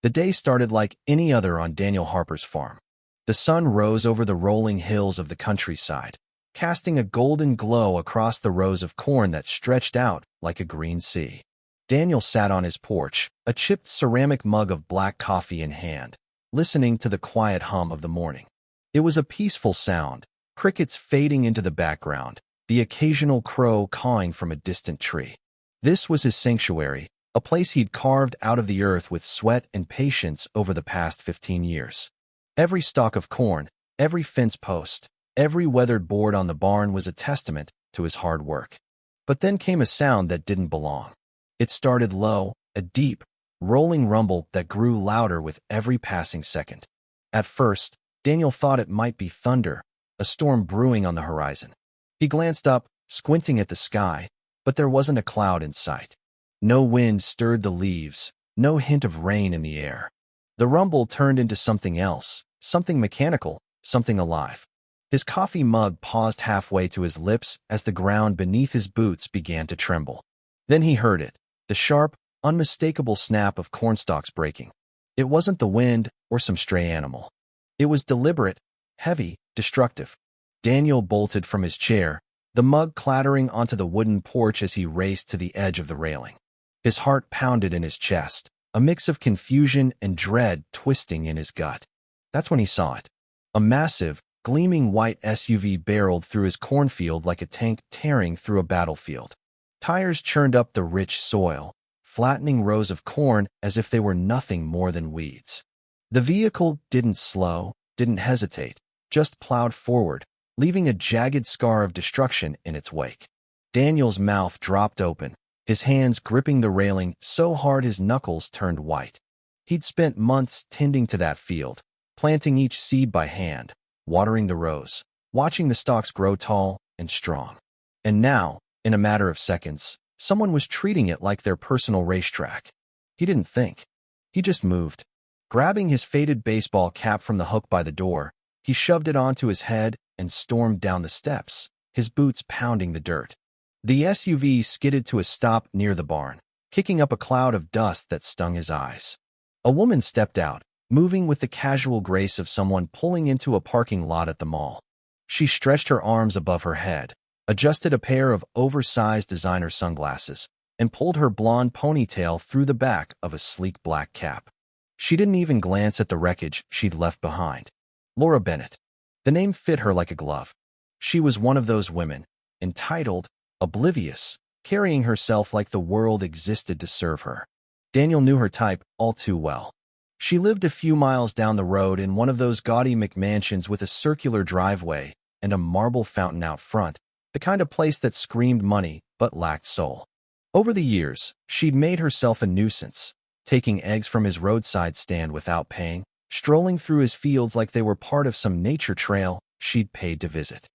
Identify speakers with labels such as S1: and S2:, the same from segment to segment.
S1: The day started like any other on Daniel Harper's farm. The sun rose over the rolling hills of the countryside, casting a golden glow across the rows of corn that stretched out like a green sea. Daniel sat on his porch, a chipped ceramic mug of black coffee in hand, listening to the quiet hum of the morning. It was a peaceful sound, crickets fading into the background, the occasional crow cawing from a distant tree. This was his sanctuary, a place he'd carved out of the earth with sweat and patience over the past 15 years. Every stalk of corn, every fence post, every weathered board on the barn was a testament to his hard work. But then came a sound that didn't belong. It started low, a deep, rolling rumble that grew louder with every passing second. At first, Daniel thought it might be thunder, a storm brewing on the horizon. He glanced up, squinting at the sky, but there wasn't a cloud in sight. No wind stirred the leaves, no hint of rain in the air. The rumble turned into something else, something mechanical, something alive. His coffee mug paused halfway to his lips as the ground beneath his boots began to tremble. Then he heard it, the sharp, unmistakable snap of cornstalks breaking. It wasn't the wind or some stray animal. It was deliberate, heavy, destructive. Daniel bolted from his chair, the mug clattering onto the wooden porch as he raced to the edge of the railing. His heart pounded in his chest, a mix of confusion and dread twisting in his gut. That's when he saw it. A massive, gleaming white SUV barreled through his cornfield like a tank tearing through a battlefield. Tires churned up the rich soil, flattening rows of corn as if they were nothing more than weeds. The vehicle didn't slow, didn't hesitate, just plowed forward, leaving a jagged scar of destruction in its wake. Daniel's mouth dropped open, his hands gripping the railing so hard his knuckles turned white. He'd spent months tending to that field, planting each seed by hand, watering the rows, watching the stalks grow tall and strong. And now, in a matter of seconds, someone was treating it like their personal racetrack. He didn't think. He just moved. Grabbing his faded baseball cap from the hook by the door, he shoved it onto his head and stormed down the steps, his boots pounding the dirt. The SUV skidded to a stop near the barn, kicking up a cloud of dust that stung his eyes. A woman stepped out, moving with the casual grace of someone pulling into a parking lot at the mall. She stretched her arms above her head, adjusted a pair of oversized designer sunglasses, and pulled her blonde ponytail through the back of a sleek black cap. She didn't even glance at the wreckage she'd left behind. Laura Bennett. The name fit her like a glove. She was one of those women, entitled, oblivious, carrying herself like the world existed to serve her. Daniel knew her type all too well. She lived a few miles down the road in one of those gaudy McMansions with a circular driveway and a marble fountain out front, the kind of place that screamed money but lacked soul. Over the years, she'd made herself a nuisance, taking eggs from his roadside stand without paying, strolling through his fields like they were part of some nature trail she'd paid to visit.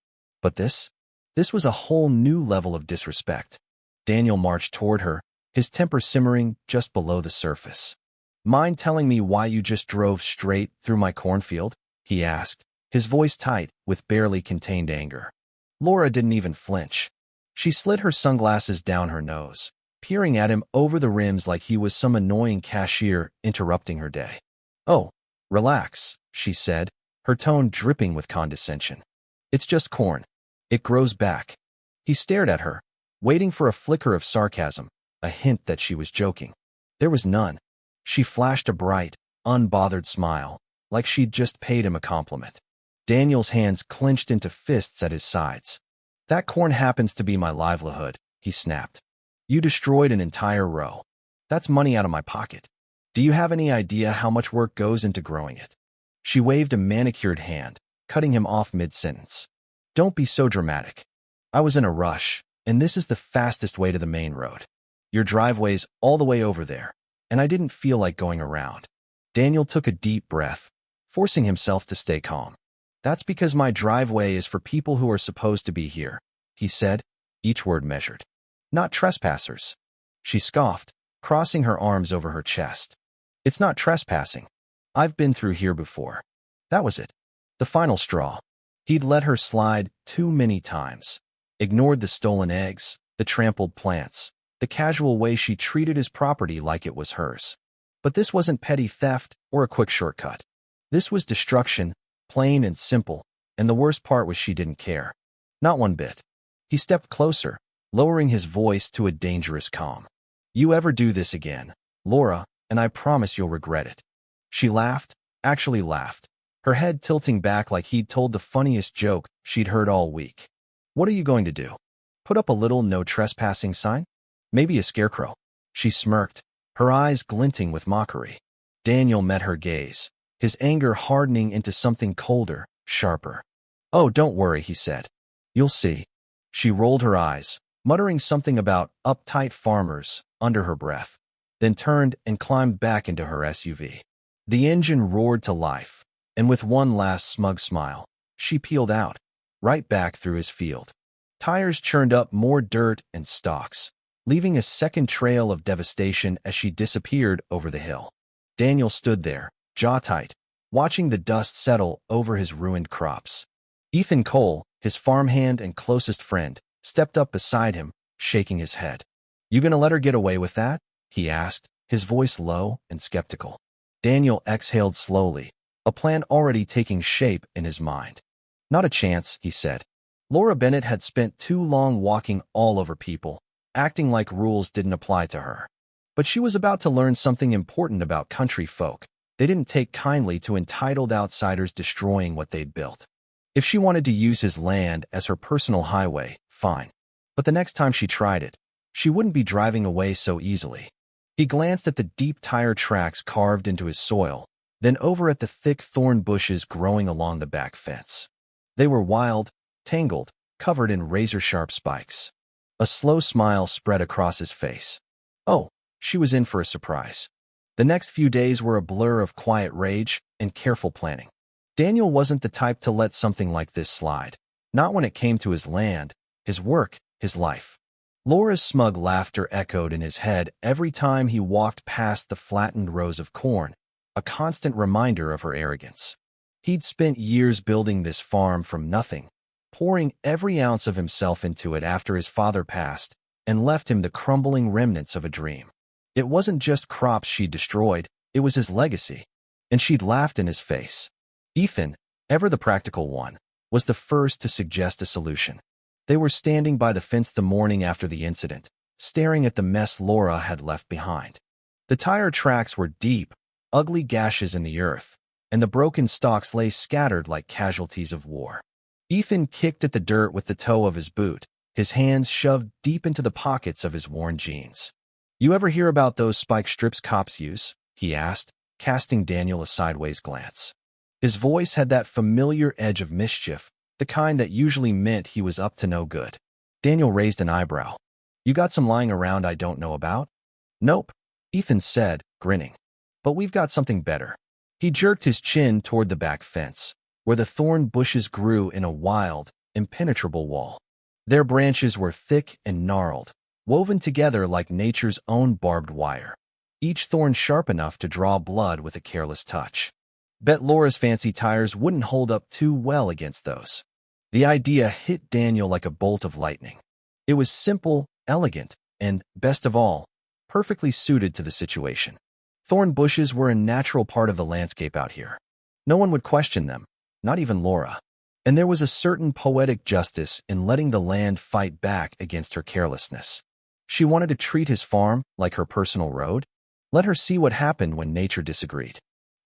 S1: But this was a whole new level of disrespect. Daniel marched toward her, his temper simmering just below the surface. "Mind telling me why you just drove straight through my cornfield?" he asked, his voice tight with barely contained anger. Laura didn't even flinch. She slid her sunglasses down her nose, peering at him over the rims like he was some annoying cashier interrupting her day. "Oh, relax," she said, her tone dripping with condescension. "It's just corn. It grows back." He stared at her, waiting for a flicker of sarcasm, a hint that she was joking. There was none. She flashed a bright, unbothered smile, like she'd just paid him a compliment. Daniel's hands clenched into fists at his sides. "That corn happens to be my livelihood," he snapped. "You destroyed an entire row. That's money out of my pocket. Do you have any idea how much work goes into growing it?" She waved a manicured hand, cutting him off mid-sentence. "Don't be so dramatic. I was in a rush, and this is the fastest way to the main road. Your driveway's all the way over there, and I didn't feel like going around." Daniel took a deep breath, forcing himself to stay calm. "That's because my driveway is for people who are supposed to be here," he said, each word measured. "Not trespassers." She scoffed, crossing her arms over her chest. "It's not trespassing. I've been through here before." That was it. The final straw. He'd let her slide too many times. Ignored the stolen eggs, the trampled plants, the casual way she treated his property like it was hers. But this wasn't petty theft or a quick shortcut. This was destruction, plain and simple, and the worst part was she didn't care. Not one bit. He stepped closer, lowering his voice to a dangerous calm. You ever do this again, Laura, and I promise you'll regret it. She laughed, actually laughed, her head tilting back like he'd told the funniest joke she'd heard all week. What are you going to do? Put up a little no trespassing sign? Maybe a scarecrow? She smirked, her eyes glinting with mockery. Daniel met her gaze, his anger hardening into something colder, sharper. Oh, don't worry, he said. You'll see. She rolled her eyes, muttering something about uptight farmers under her breath, then turned and climbed back into her SUV. The engine roared to life, and with one last smug smile, she peeled out, right back through his field. Tires churned up more dirt and stalks, leaving a second trail of devastation as she disappeared over the hill. Daniel stood there, jaw tight, watching the dust settle over his ruined crops. Ethan Cole, his farmhand and closest friend, stepped up beside him, shaking his head. You gonna let her get away with that? He asked, his voice low and skeptical. Daniel exhaled slowly, a plan already taking shape in his mind. Not a chance, he said. Laura Bennett had spent too long walking all over people, acting like rules didn't apply to her. But she was about to learn something important about country folk. They didn't take kindly to entitled outsiders destroying what they'd built. If she wanted to use his land as her personal highway, fine. But the next time she tried it, she wouldn't be driving away so easily. He glanced at the deep tire tracks carved into his soil, then over at the thick thorn bushes growing along the back fence. They were wild, tangled, covered in razor-sharp spikes. A slow smile spread across his face. Oh, she was in for a surprise. The next few days were a blur of quiet rage and careful planning. Daniel wasn't the type to let something like this slide, not when it came to his land, his work, his life. Laura's smug laughter echoed in his head every time he walked past the flattened rows of corn, a constant reminder of her arrogance. He'd spent years building this farm from nothing, pouring every ounce of himself into it after his father passed, and left him the crumbling remnants of a dream. It wasn't just crops she'd destroyed, it was his legacy, and she'd laughed in his face. Ethan, ever the practical one, was the first to suggest a solution. They were standing by the fence the morning after the incident, staring at the mess Laura had left behind. The tire tracks were deep, ugly gashes in the earth, and the broken stalks lay scattered like casualties of war. Ethan kicked at the dirt with the toe of his boot, his hands shoved deep into the pockets of his worn jeans. You ever hear about those spike strips cops use? He asked, casting Daniel a sideways glance. His voice had that familiar edge of mischief, the kind that usually meant he was up to no good. Daniel raised an eyebrow. You got some lying around I don't know about? Nope, Ethan said, grinning. But we've got something better. He jerked his chin toward the back fence, where the thorn bushes grew in a wild, impenetrable wall. Their branches were thick and gnarled, woven together like nature's own barbed wire, each thorn sharp enough to draw blood with a careless touch. Bet Laura's fancy tires wouldn't hold up too well against those. The idea hit Daniel like a bolt of lightning. It was simple, elegant, and, best of all, perfectly suited to the situation. Thorn bushes were a natural part of the landscape out here. No one would question them, not even Laura. And there was a certain poetic justice in letting the land fight back against her carelessness. She wanted to treat his farm like her personal road. Let her see what happened when nature disagreed.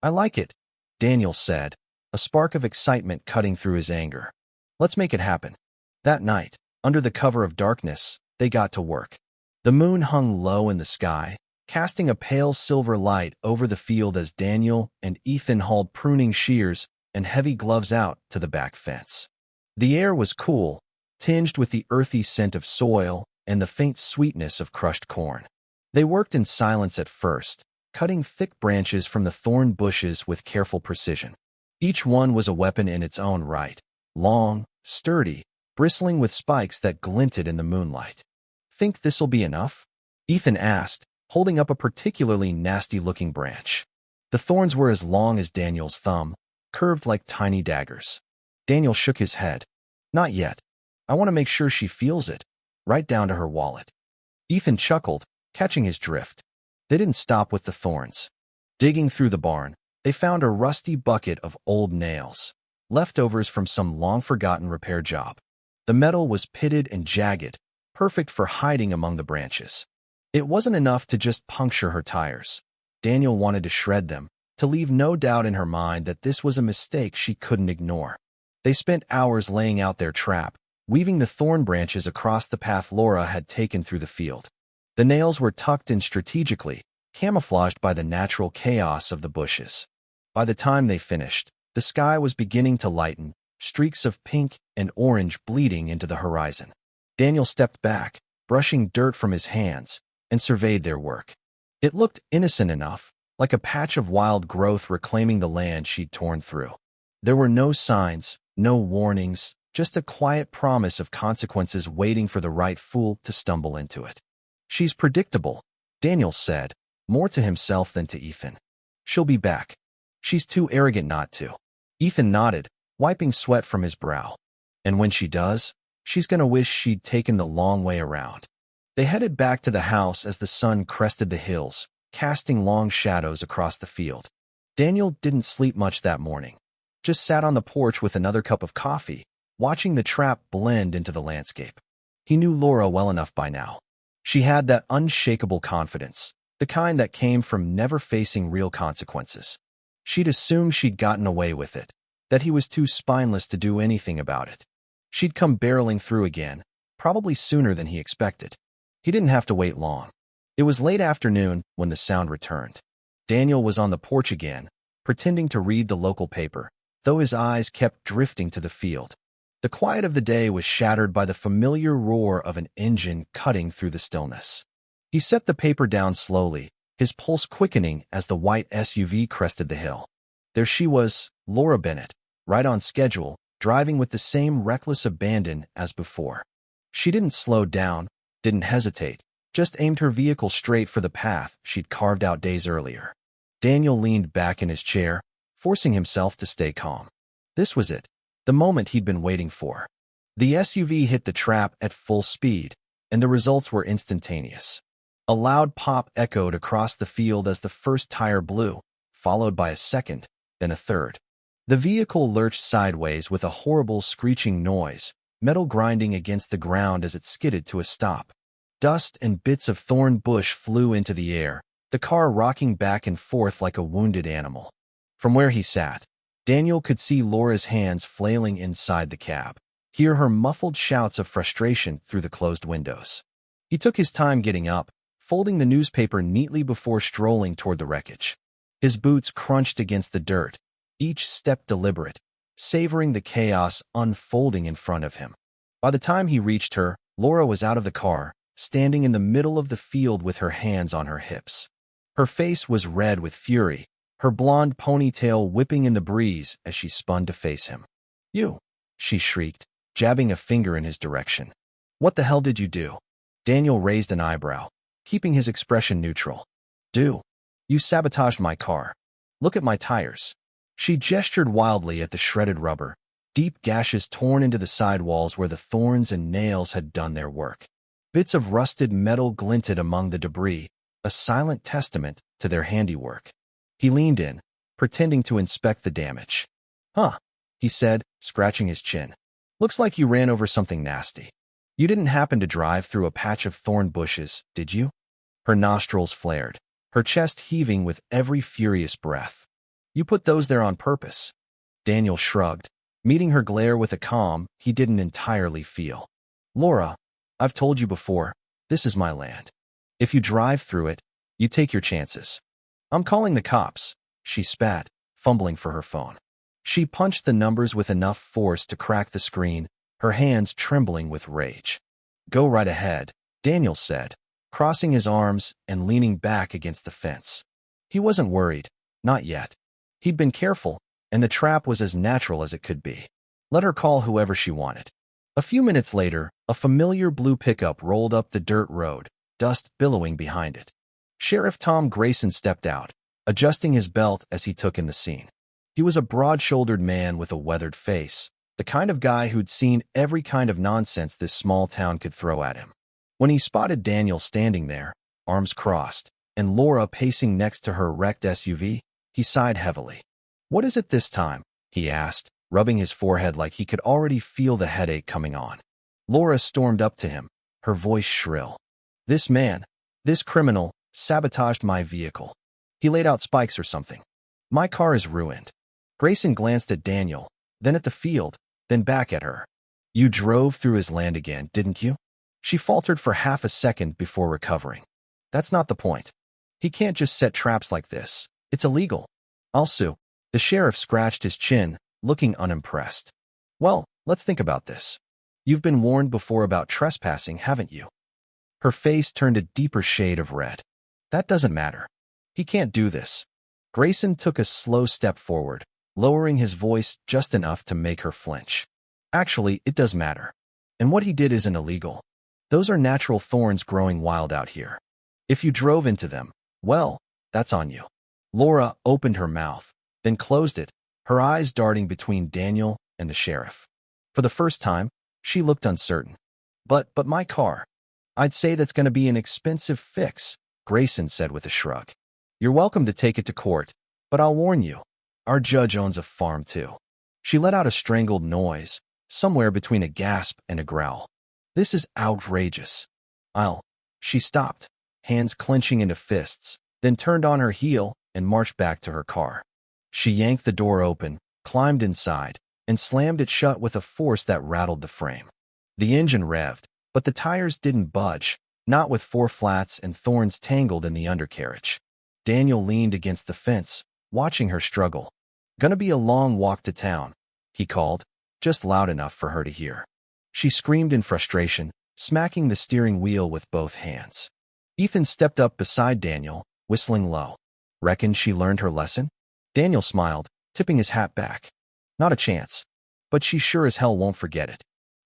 S1: I like it, Daniel said, a spark of excitement cutting through his anger. Let's make it happen. That night, under the cover of darkness, they got to work. The moon hung low in the sky, casting a pale silver light over the field as Daniel and Ethan hauled pruning shears and heavy gloves out to the back fence. The air was cool, tinged with the earthy scent of soil and the faint sweetness of crushed corn. They worked in silence at first, cutting thick branches from the thorn bushes with careful precision. Each one was a weapon in its own right, long, sturdy, bristling with spikes that glinted in the moonlight. Think this'll be enough? Ethan asked, holding up a particularly nasty-looking branch. The thorns were as long as Daniel's thumb, curved like tiny daggers. Daniel shook his head. Not yet. I want to make sure she feels it, right down to her wallet. Ethan chuckled, catching his drift. They didn't stop with the thorns. Digging through the barn, they found a rusty bucket of old nails, leftovers from some long-forgotten repair job. The metal was pitted and jagged, perfect for hiding among the branches. It wasn't enough to just puncture her tires. Daniel wanted to shred them, to leave no doubt in her mind that this was a mistake she couldn't ignore. They spent hours laying out their trap, weaving the thorn branches across the path Laura had taken through the field. The nails were tucked in strategically, camouflaged by the natural chaos of the bushes. By the time they finished, the sky was beginning to lighten, streaks of pink and orange bleeding into the horizon. Daniel stepped back, brushing dirt from his hands, and surveyed their work. It looked innocent enough, like a patch of wild growth reclaiming the land she'd torn through. There were no signs, no warnings, just a quiet promise of consequences waiting for the right fool to stumble into it. "She's predictable," Daniel said, more to himself than to Ethan. "She'll be back. She's too arrogant not to." Ethan nodded, wiping sweat from his brow. "And when she does, she's gonna wish she'd taken the long way around." They headed back to the house as the sun crested the hills, casting long shadows across the field. Daniel didn't sleep much that morning, just sat on the porch with another cup of coffee, watching the trap blend into the landscape. He knew Laura well enough by now. She had that unshakable confidence, the kind that came from never facing real consequences. She'd assumed she'd gotten away with it, that he was too spineless to do anything about it. She'd come barreling through again, probably sooner than he expected. He didn't have to wait long. It was late afternoon when the sound returned. Daniel was on the porch again, pretending to read the local paper, though his eyes kept drifting to the field. The quiet of the day was shattered by the familiar roar of an engine cutting through the stillness. He set the paper down slowly, his pulse quickening as the white SUV crested the hill. There she was, Laura Bennett, right on schedule, driving with the same reckless abandon as before. She didn't slow down, didn't hesitate, just aimed her vehicle straight for the path she'd carved out days earlier. Daniel leaned back in his chair, forcing himself to stay calm. This was it, the moment he'd been waiting for. The SUV hit the trap at full speed, and the results were instantaneous. A loud pop echoed across the field as the first tire blew, followed by a second, then a third. The vehicle lurched sideways with a horrible screeching noise, metal grinding against the ground as it skidded to a stop. Dust and bits of thorn bush flew into the air, the car rocking back and forth like a wounded animal. From where he sat, Daniel could see Laura's hands flailing inside the cab, hear her muffled shouts of frustration through the closed windows. He took his time getting up, folding the newspaper neatly before strolling toward the wreckage. His boots crunched against the dirt, each step deliberate, savoring the chaos unfolding in front of him. By the time he reached her, Laura was out of the car, standing in the middle of the field with her hands on her hips. Her face was red with fury, her blonde ponytail whipping in the breeze as she spun to face him. "You!" she shrieked, jabbing a finger in his direction. "What the hell did you do?" Daniel raised an eyebrow, keeping his expression neutral. "Do? You sabotaged my car. Look at my tires." She gestured wildly at the shredded rubber, deep gashes torn into the sidewalls where the thorns and nails had done their work. Bits of rusted metal glinted among the debris, a silent testament to their handiwork. He leaned in, pretending to inspect the damage. "Huh," he said, scratching his chin. "Looks like you ran over something nasty. You didn't happen to drive through a patch of thorn bushes, did you?" Her nostrils flared, her chest heaving with every furious breath. "You put those there on purpose." Daniel shrugged, meeting her glare with a calm he didn't entirely feel. "Laura, I've told you before, this is my land. If you drive through it, you take your chances." "I'm calling the cops," she spat, fumbling for her phone. She punched the numbers with enough force to crack the screen, her hands trembling with rage. "Go right ahead," Daniel said, crossing his arms and leaning back against the fence. He wasn't worried, not yet. He'd been careful, and the trap was as natural as it could be. Let her call whoever she wanted. A few minutes later, a familiar blue pickup rolled up the dirt road, dust billowing behind it. Sheriff Tom Grayson stepped out, adjusting his belt as he took in the scene. He was a broad-shouldered man with a weathered face, the kind of guy who'd seen every kind of nonsense this small town could throw at him. When he spotted Daniel standing there, arms crossed, and Laura pacing next to her wrecked SUV, he sighed heavily. "What is it this time?" he asked, rubbing his forehead like he could already feel the headache coming on. Laura stormed up to him, her voice shrill. "This man, this criminal, sabotaged my vehicle. He laid out spikes or something. My car is ruined." Grayson glanced at Daniel, then at the field, then back at her. "You drove through his land again, didn't you?" She faltered for half a second before recovering. "That's not the point. He can't just set traps like this. It's illegal. I'll sue." The sheriff scratched his chin, looking unimpressed. "Well, let's think about this. You've been warned before about trespassing, haven't you?" Her face turned a deeper shade of red. "That doesn't matter. He can't do this." Grayson took a slow step forward, lowering his voice just enough to make her flinch. "Actually, it does matter. And what he did isn't illegal. Those are natural thorns growing wild out here. If you drove into them, well, that's on you." Laura opened her mouth, then closed it, her eyes darting between Daniel and the sheriff. For the first time, she looked uncertain. But my car. I'd say that's going to be an expensive fix," Grayson said with a shrug. "You're welcome to take it to court, but I'll warn you, our judge owns a farm too." She let out a strangled noise, somewhere between a gasp and a growl. "This is outrageous. I'll—" She stopped, hands clenching into fists, then turned on her heel and marched back to her car. She yanked the door open, climbed inside, and slammed it shut with a force that rattled the frame. The engine revved, but the tires didn't budge, not with four flats and thorns tangled in the undercarriage. Daniel leaned against the fence, watching her struggle. "Gonna be a long walk to town," he called, just loud enough for her to hear. She screamed in frustration, smacking the steering wheel with both hands. Ethan stepped up beside Daniel, whistling low. "Reckon she learned her lesson?" Daniel smiled, tipping his hat back. "Not a chance. But she sure as hell won't forget it."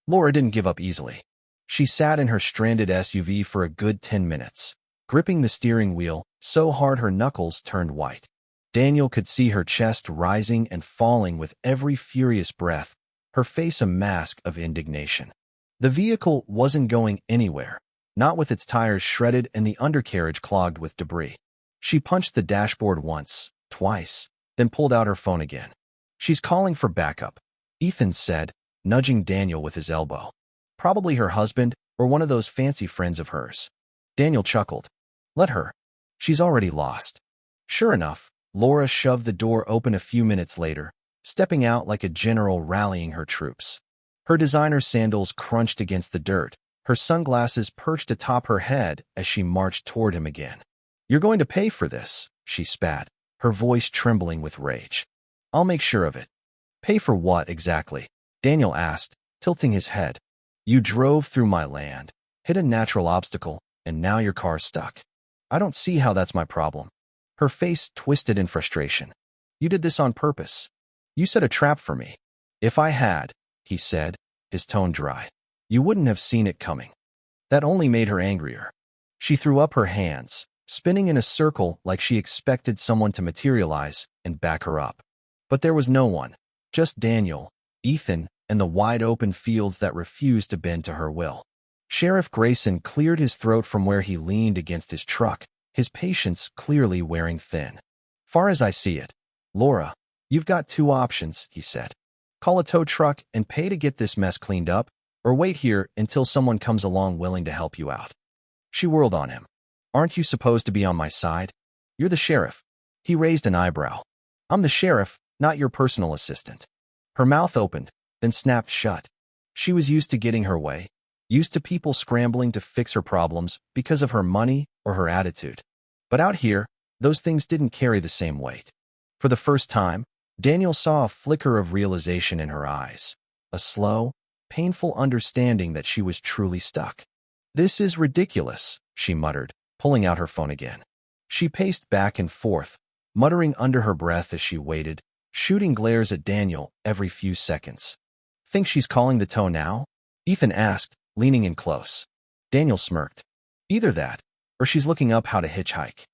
S1: Laura didn't give up easily. She sat in her stranded SUV for a good 10 minutes, gripping the steering wheel so hard her knuckles turned white. Daniel could see her chest rising and falling with every furious breath, her face a mask of indignation. The vehicle wasn't going anywhere, not with its tires shredded and the undercarriage clogged with debris. She punched the dashboard once, twice, then pulled out her phone again. "She's calling for backup," Ethan said, nudging Daniel with his elbow. "Probably her husband or one of those fancy friends of hers." Daniel chuckled. "Let her. She's already lost." Sure enough, Laura shoved the door open a few minutes later, stepping out like a general rallying her troops. Her designer sandals crunched against the dirt, her sunglasses perched atop her head as she marched toward him again. "You're going to pay for this," she spat, her voice trembling with rage. "I'll make sure of it." "Pay for what exactly?" Daniel asked, tilting his head. "You drove through my land, hit a natural obstacle, and now your car's stuck. I don't see how that's my problem." Her face twisted in frustration. "You did this on purpose. You set a trap for me." "If I had," he said, his tone dry, "you wouldn't have seen it coming." That only made her angrier. She threw up her hands, spinning in a circle like she expected someone to materialize and back her up. But there was no one, just Daniel, Ethan, and the wide-open fields that refused to bend to her will. Sheriff Grayson cleared his throat from where he leaned against his truck, his patience clearly wearing thin. "Far as I see it, Laura, you've got two options," he said. "Call a tow truck and pay to get this mess cleaned up, or wait here until someone comes along willing to help you out." She whirled on him. "Aren't you supposed to be on my side? You're the sheriff." He raised an eyebrow. "I'm the sheriff, not your personal assistant." Her mouth opened, then snapped shut. She was used to getting her way, used to people scrambling to fix her problems because of her money or her attitude. But out here, those things didn't carry the same weight. For the first time, Daniel saw a flicker of realization in her eyes, a slow, painful understanding that she was truly stuck. "This is ridiculous," she muttered, pulling out her phone again. She paced back and forth, muttering under her breath as she waited, shooting glares at Daniel every few seconds. "Think she's calling the tow now?" Ethan asked, leaning in close. Daniel smirked. "Either that, or she's looking up how to hitchhike."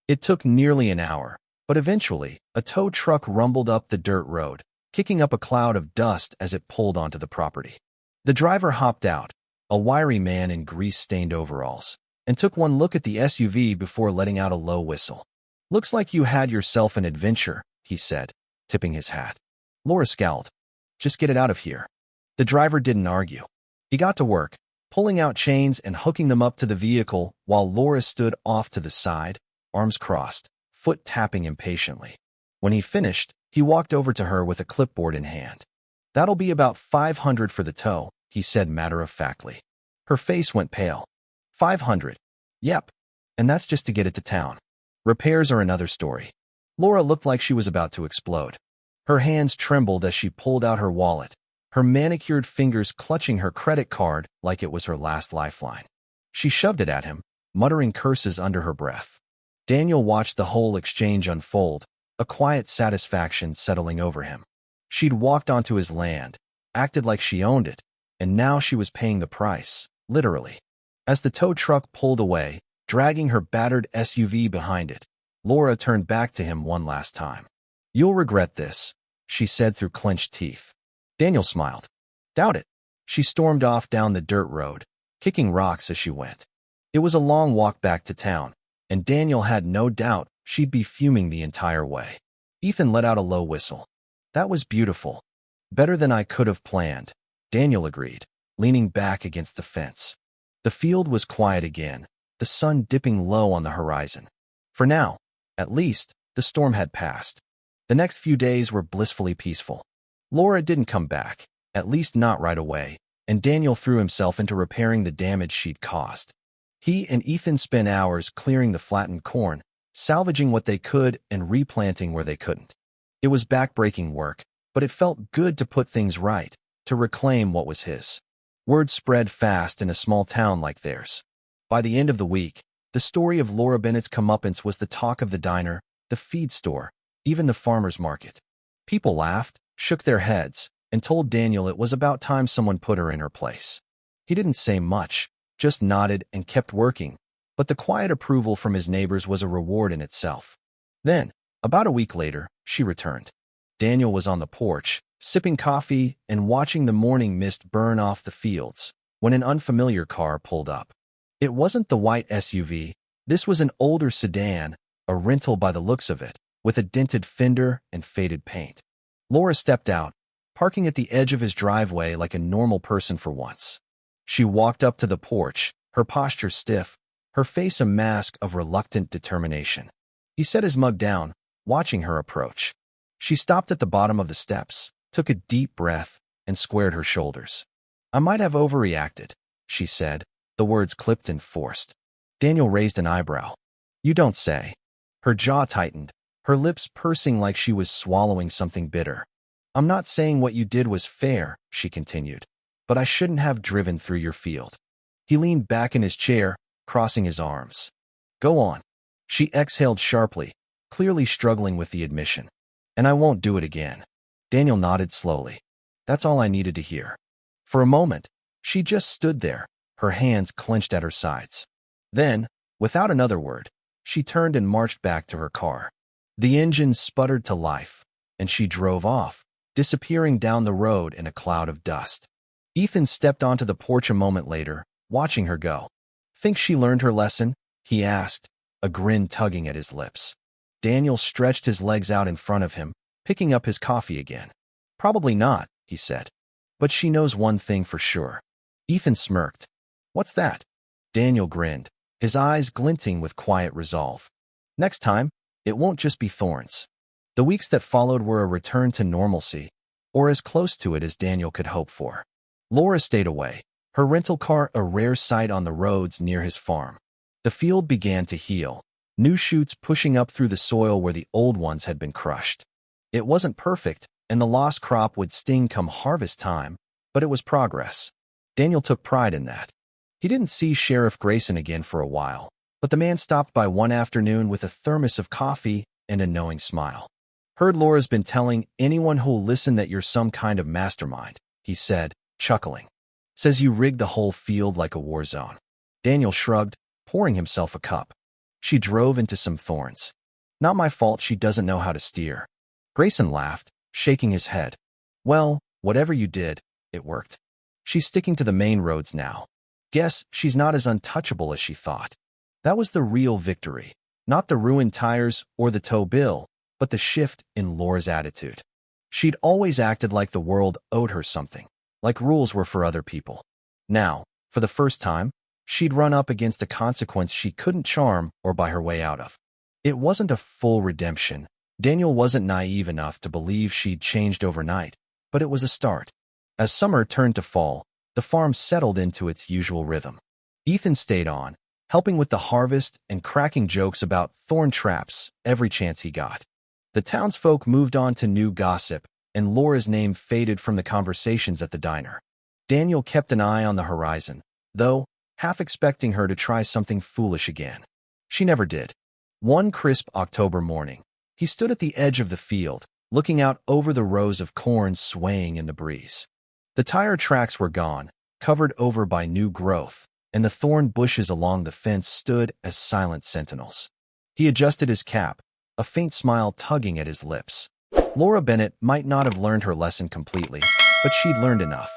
S1: It took nearly an hour, but eventually, a tow truck rumbled up the dirt road, kicking up a cloud of dust as it pulled onto the property. The driver hopped out, a wiry man in grease-stained overalls. and took one look at the SUV before letting out a low whistle. "Looks like you had yourself an adventure," he said, tipping his hat. Laura scowled. "Just get it out of here." The driver didn't argue. He got to work, pulling out chains and hooking them up to the vehicle while Laura stood off to the side, arms crossed, foot tapping impatiently. When he finished, he walked over to her with a clipboard in hand. "That'll be about $500 for the tow," he said matter-of-factly. Her face went pale. $500. Yep. And that's just to get it to town. Repairs are another story. Laura looked like she was about to explode. Her hands trembled as she pulled out her wallet, her manicured fingers clutching her credit card like it was her last lifeline. She shoved it at him, muttering curses under her breath. Daniel watched the whole exchange unfold, a quiet satisfaction settling over him. She'd walked onto his land, acted like she owned it, and now she was paying the price, literally. As the tow truck pulled away, dragging her battered SUV behind it, Laura turned back to him one last time. "You'll regret this," she said through clenched teeth. Daniel smiled. "Doubt it." She stormed off down the dirt road, kicking rocks as she went. It was a long walk back to town, and Daniel had no doubt she'd be fuming the entire way. Ethan let out a low whistle. "That was beautiful. Better than I could have planned," Daniel agreed, leaning back against the fence. The field was quiet again, the sun dipping low on the horizon. For now, at least, the storm had passed. The next few days were blissfully peaceful. Laura didn't come back, at least not right away, and Daniel threw himself into repairing the damage she'd caused. He and Ethan spent hours clearing the flattened corn, salvaging what they could and replanting where they couldn't. It was backbreaking work, but it felt good to put things right, to reclaim what was his. Word spread fast in a small town like theirs. By the end of the week, the story of Laura Bennett's comeuppance was the talk of the diner, the feed store, even the farmer's market. People laughed, shook their heads, and told Daniel it was about time someone put her in her place. He didn't say much, just nodded and kept working, but the quiet approval from his neighbors was a reward in itself. Then, about a week later, she returned. Daniel was on the porch, sipping coffee and watching the morning mist burn off the fields, when an unfamiliar car pulled up. It wasn't the white SUV. This was an older sedan, a rental by the looks of it, with a dented fender and faded paint. Laura stepped out, parking at the edge of his driveway like a normal person for once. She walked up to the porch, her posture stiff, her face a mask of reluctant determination. He set his mug down, watching her approach. She stopped at the bottom of the steps, took a deep breath, and squared her shoulders. "I might have overreacted," she said, the words clipped and forced. Daniel raised an eyebrow. "You don't say." Her jaw tightened, her lips pursing like she was swallowing something bitter. "I'm not saying what you did was fair," she continued, "but I shouldn't have driven through your field." He leaned back in his chair, crossing his arms. "Go on." She exhaled sharply, clearly struggling with the admission. "And I won't do it again." Daniel nodded slowly. That's all I needed to hear. For a moment, she just stood there, her hands clenched at her sides. Then, without another word, she turned and marched back to her car. The engine sputtered to life, and she drove off, disappearing down the road in a cloud of dust. Ethan stepped onto the porch a moment later, watching her go. "Think she learned her lesson?" he asked, a grin tugging at his lips. Daniel stretched his legs out in front of him, picking up his coffee again. "Probably not," he said. "But she knows one thing for sure." Ethan smirked. "What's that?" Daniel grinned, his eyes glinting with quiet resolve. "Next time, it won't just be thorns." The weeks that followed were a return to normalcy, or as close to it as Daniel could hope for. Laura stayed away, her rental car a rare sight on the roads near his farm. The field began to heal, new shoots pushing up through the soil where the old ones had been crushed. It wasn't perfect, and the lost crop would sting come harvest time, but it was progress. Daniel took pride in that. He didn't see Sheriff Grayson again for a while, but the man stopped by one afternoon with a thermos of coffee and a knowing smile. "Heard Laura's been telling anyone who'll listen that you're some kind of mastermind," he said, chuckling. "Says you rigged the whole field like a war zone." Daniel shrugged, pouring himself a cup. She drove into some thorns. "Not my fault she doesn't know how to steer." Grayson laughed, shaking his head. "Well, whatever you did, it worked. She's sticking to the main roads now." Guess she's not as untouchable as she thought. That was the real victory. Not the ruined tires or the tow bill, but the shift in Laura's attitude. She'd always acted like the world owed her something, like rules were for other people. Now, for the first time, she'd run up against a consequence she couldn't charm or buy her way out of. It wasn't a full redemption. Daniel wasn't naive enough to believe she'd changed overnight, but it was a start. As summer turned to fall, the farm settled into its usual rhythm. Ethan stayed on, helping with the harvest and cracking jokes about thorn traps every chance he got. The townsfolk moved on to new gossip, and Laura's name faded from the conversations at the diner. Daniel kept an eye on the horizon, though, half expecting her to try something foolish again. She never did. One crisp October morning, he stood at the edge of the field, looking out over the rows of corn swaying in the breeze. The tire tracks were gone, covered over by new growth, and the thorn bushes along the fence stood as silent sentinels. He adjusted his cap, a faint smile tugging at his lips. Laura Bennett might not have learned her lesson completely, but she'd learned enough.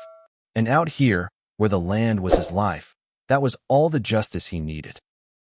S1: And out here, where the land was his life, that was all the justice he needed.